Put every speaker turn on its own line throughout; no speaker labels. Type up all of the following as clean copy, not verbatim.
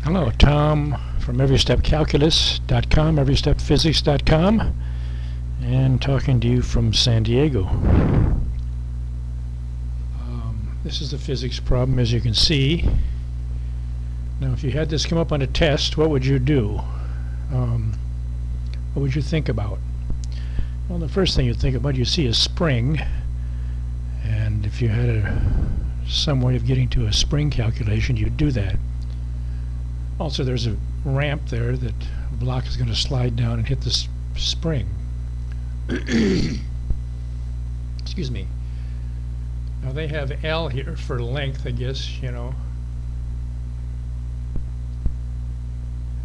Hello, Tom from EveryStepCalculus.com, EveryStepPhysics.com, and talking to you from San Diego. This is the physics problem, as you can see. Now, if you had this come up on a test, what would you do? What would you think about? Well, the first thing you think about, you see a spring, and if you had some way of getting to a spring calculation, you'd do that. Also, there's a ramp there that a block is going to slide down and hit the spring. Excuse me. Now they have L here for length, I guess, you know.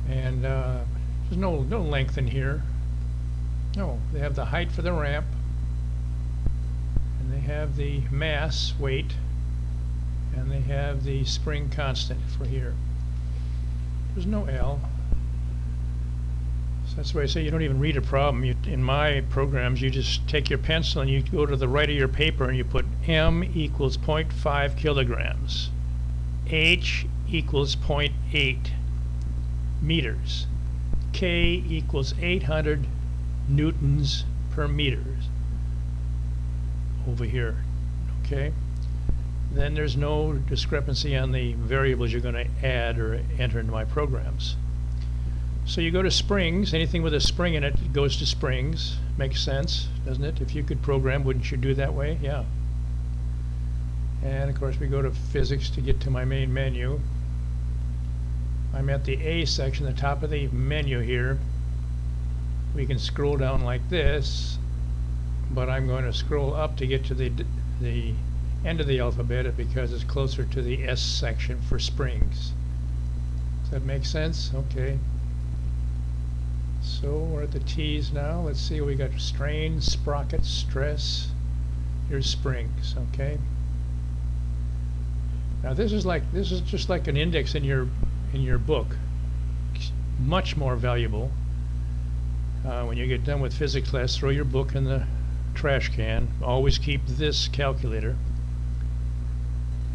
And there's no length in here. No, they have the height for the ramp, and they have the mass, weight, and they have the spring constant for here. There's no L. So that's why I say you don't even read a problem. In my programs, you just take your pencil and you go to the right of your paper and you put M equals 0.5 kilograms. H equals 0.8 meters. K equals 800 newtons per meter. Over here. Okay? Then there's no discrepancy on the variables you're going to add or enter into my programs. So you go to springs. Anything with a spring in it goes to springs. Makes sense, doesn't it? If you could program, wouldn't you do that way? Yeah. And of course we go to physics to get to my main menu. I'm at the A section, the top of the menu here. We can scroll down like this, but I'm going to scroll up to get to the end of the alphabet because it's closer to the S section for springs. Does that make sense? Okay. So we're at the T's now. Let's see, we got strain, sprocket, stress. Here's springs. Okay. Now this is just like an index in your book. Much more valuable. When you get done with physics class, throw your book in the trash can. Always keep this calculator.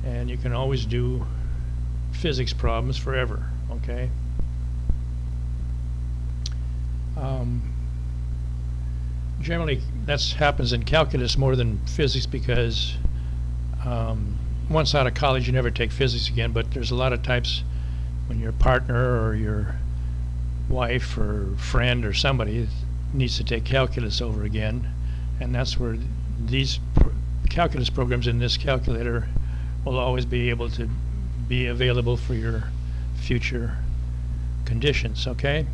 And you can always do physics problems forever, okay? Generally, that happens in calculus more than physics because once out of college you never take physics again, but there's a lot of types when your partner or your wife or friend or somebody needs to take calculus over again, and that's where these calculus programs in this calculator will always be able to be available for your future conditions, okay?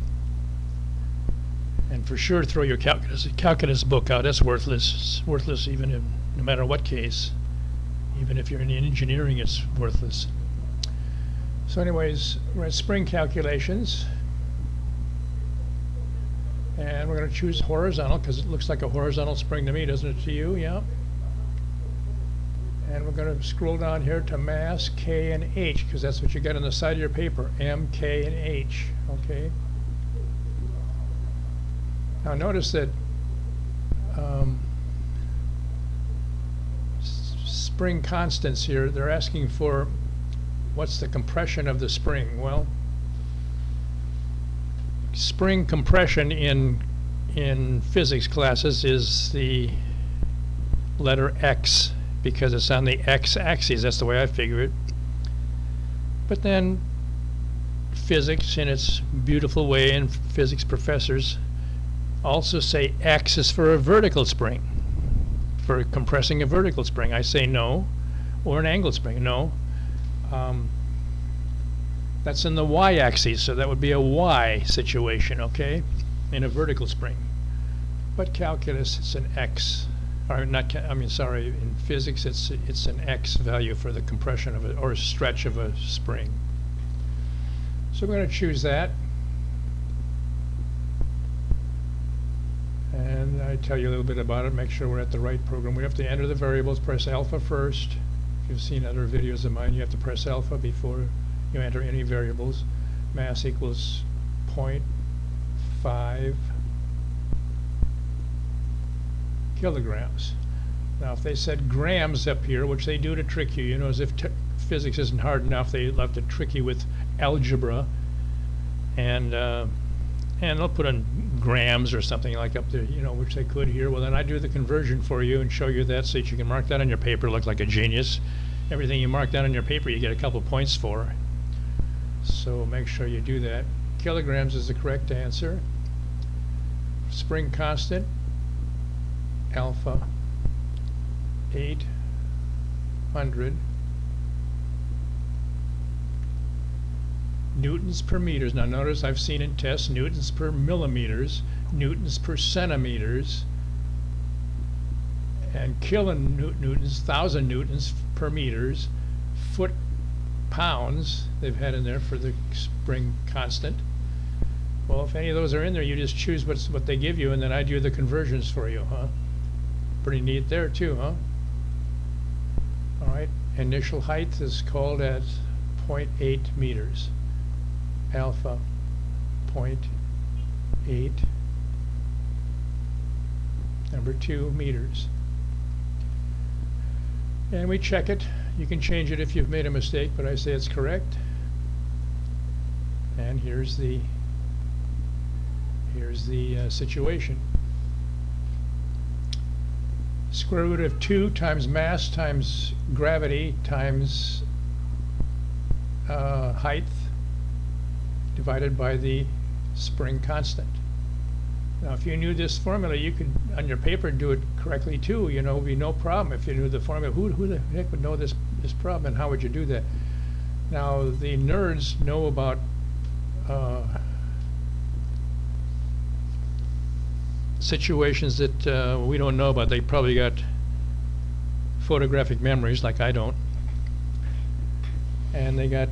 And for sure throw your calculus book out. That's worthless. It's worthless even if, no matter what case. Even if you're in engineering, it's worthless. So anyways, we're at spring calculations. And we're going to choose horizontal because it looks like a horizontal spring to me, doesn't it to you? Yeah. And we're going to scroll down here to mass, K, and H, because that's what you got on the side of your paper, M, K, and H. Okay. Now notice that spring constants here, they're asking for what's the compression of the spring. Well, spring compression in physics classes is the letter X, because it's on the x-axis. That's the way I figure it. But then physics, in its beautiful way, and physics professors also say X is for a vertical spring, for compressing a vertical spring. I say no. Or an angled spring. No. That's in the y-axis, so that would be a Y situation, okay, in a vertical spring. But calculus, it's an X. Or not, in physics it's an X value for the compression of it or stretch of a spring. So we're going to choose that. And I tell you a little bit about it, make sure we're at the right program. We have to enter the variables, press alpha first. If you've seen other videos of mine, you have to press alpha before you enter any variables. Mass equals 0.5 kilograms. Now if they said grams up here, which they do to trick you, you know, as if physics isn't hard enough, they love to trick you with algebra and they'll put in grams or something like up there, which they could here. Well, then I do the conversion for you and show you that so that you can mark that on your paper, look like a genius. Everything you mark down on your paper, you get a couple points for. So make sure you do that. Kilograms is the correct answer. Spring constant, alpha 800 newtons per meters. Now notice I've seen in tests newtons per millimeters, newtons per centimeters, and kilonewtons, 1,000 newtons per meters, foot pounds they've had in there for the spring constant. Well, if any of those are in there, you just choose what they give you, and then I do the conversions for you, huh? Pretty neat there too, huh? All right, initial height is called at 0.8 meters. Alpha 0.8, number 2 meters. And we check it. You can change it if you've made a mistake, but I say it's correct. And here's the situation. Square root of 2 times mass times gravity times height divided by the spring constant. Now, if you knew this formula, you could, on your paper, do it correctly too. It'd be no problem if you knew the formula. Who the heck would know this problem, and how would you do that? Now, the nerds know about situations that we don't know about. They probably got photographic memories like I don't. And they got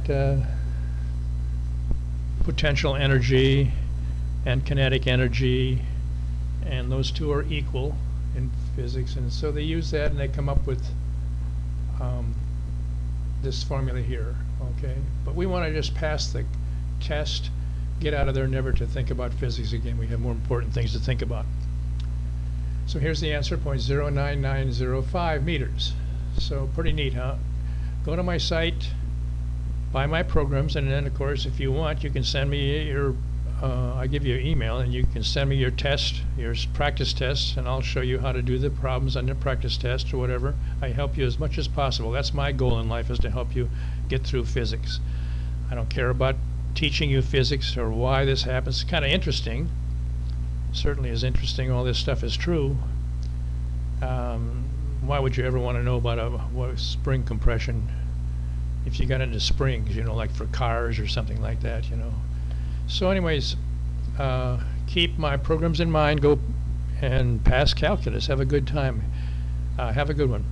potential energy and kinetic energy, and those two are equal in physics, and so they use that and they come up with this formula here, okay? But we want to just pass the test, get out of there, never to think about physics again. We have more important things to think about. So here's the answer, 0.09905 meters. So pretty neat, huh? Go to my site, buy my programs, and then of course if you want you can send me your I give you an email and you can send me your test, your practice tests, and I'll show you how to do the problems on your practice test or whatever. I help you as much as possible. That's my goal in life, is to help you get through physics. I don't care about teaching you physics or why this happens. It's kind of interesting, certainly is interesting. All this stuff is true. Why would you ever want to know about a spring compression if you got into springs, like for cars or something like that, So anyways, keep my programs in mind. Go and pass calculus. Have a good time. Have a good one.